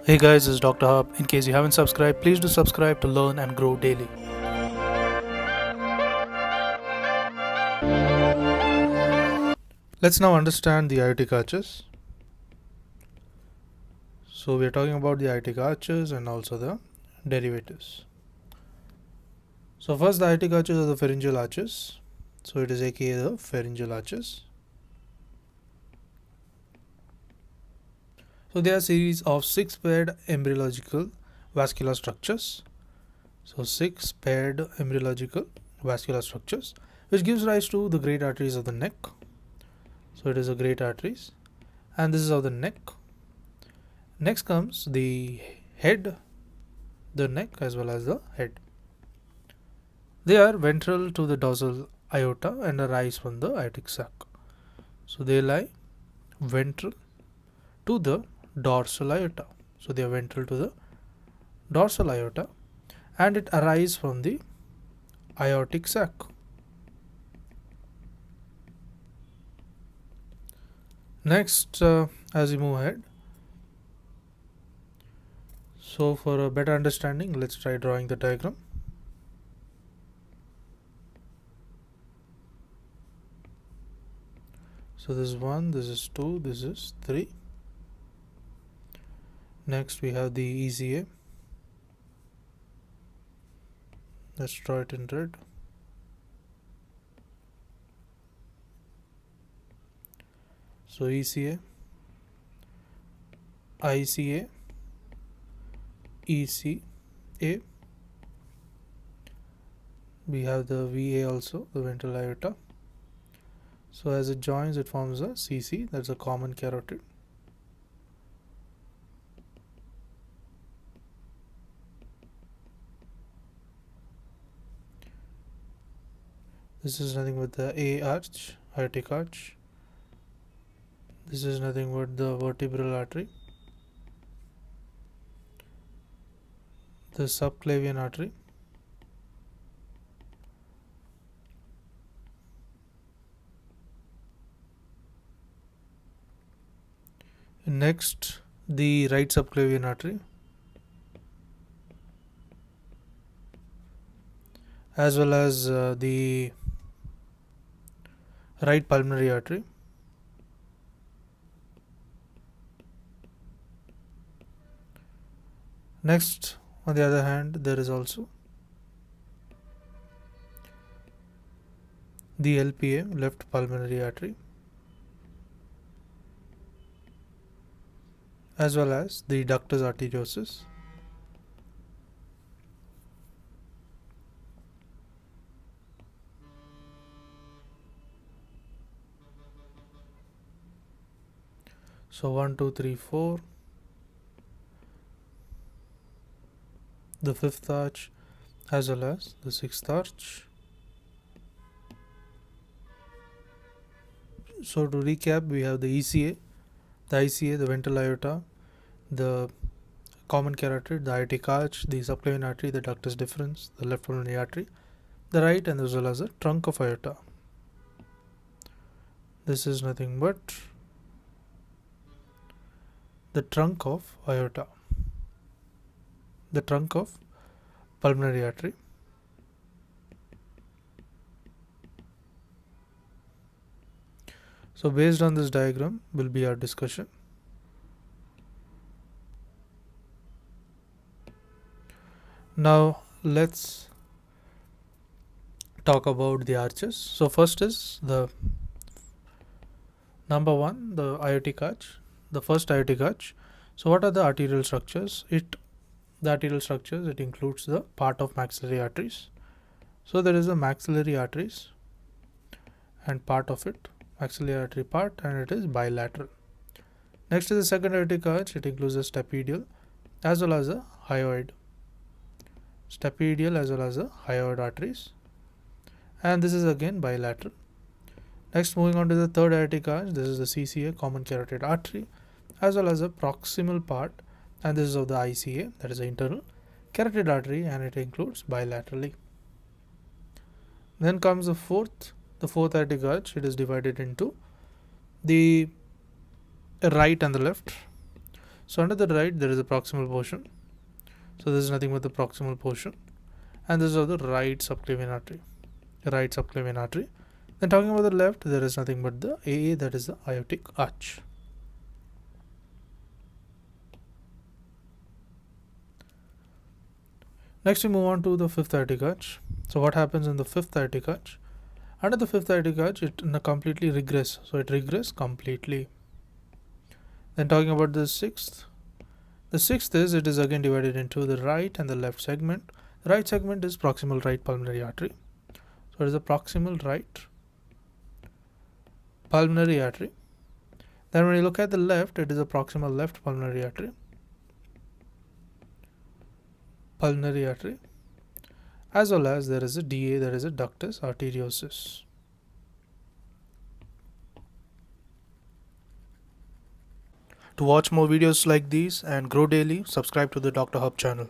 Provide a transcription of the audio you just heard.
Hey guys, this is Dr. Hub. In case you haven't subscribed, please do subscribe to learn and grow daily. Let's now understand the aortic arches. So we are talking about the aortic arches and also the derivatives. So first, the aortic arches are the pharyngeal arches. So it is aka the pharyngeal arches. So they are a series of 6 paired embryological vascular structures. So 6 paired embryological vascular structures which gives rise to the great arteries of the neck. So it is a great arteries, and this is of the neck. Next comes the head, the neck as well as the head. They are ventral to the dorsal aorta and arise from the aortic sac. So they lie ventral to the dorsal aorta. So they are ventral to the dorsal aorta and it arises from the aortic sac. Next, as we move ahead, so for a better understanding, let's try drawing the diagram. So this is 1, this is 2, this is 3. Next we have the ECA. Let's draw it in red. So ECA, ICA, ECA. We have the VA also, the ventral aorta. So as it joins, it forms a CC, that's a common carotid. This is nothing but the A arch, aortic arch. This is nothing but the vertebral artery, the subclavian artery, next the right subclavian artery, as well as the right pulmonary artery, next on the other hand there is also the LPA, left pulmonary artery, as well as the ductus arteriosus. So 1, 2, 3, 4, the 5th arch as well as the 6th arch. So to recap, we have the ECA, the ICA, the ventral aorta, the common carotid, the aortic arch, the subclavian artery, the ductus deferens, the left pulmonary artery, the right, and as well as the trunk of aorta. This is nothing but the trunk of aorta, the trunk of pulmonary artery. So based on this diagram will be our discussion. Now let's talk about the arches. So first is the number 1, the aortic arch, the first aortic arch. So what are the arterial structures? The arterial structures, it includes the part of maxillary arteries. So there is a maxillary arteries and part of it, maxillary artery part, and it is bilateral. Next is the second aortic arch, it includes the stapedial as well as the hyoid. Stapedial as well as the hyoid arteries, and this is again bilateral. Next, moving on to the third aortic arch, this is the CCA, common carotid artery, as well as the proximal part, and this is of the ICA, that is the internal carotid artery, and it includes bilaterally. Then comes the fourth aortic arch. It is divided into the right and the left. So under the right there is a proximal portion. So this is nothing but the proximal portion, and this is the right subclavian artery. Right subclavian artery. Then talking about the left, there is nothing but the AA, that is the aortic arch. Next we move on to the fifth aortic arch. So what happens in the fifth aortic arch? Under the fifth aortic arch, it completely regress. So it regress completely. Then talking about the sixth is it is again divided into the right and the left segment. The right segment is proximal right pulmonary artery. So it is a proximal right pulmonary artery. Then when you look at the left, it is a proximal left pulmonary artery. As well as there is a DA, that is a ductus arteriosus. To watch more videos like these and grow daily, subscribe to the Dr. Hub channel.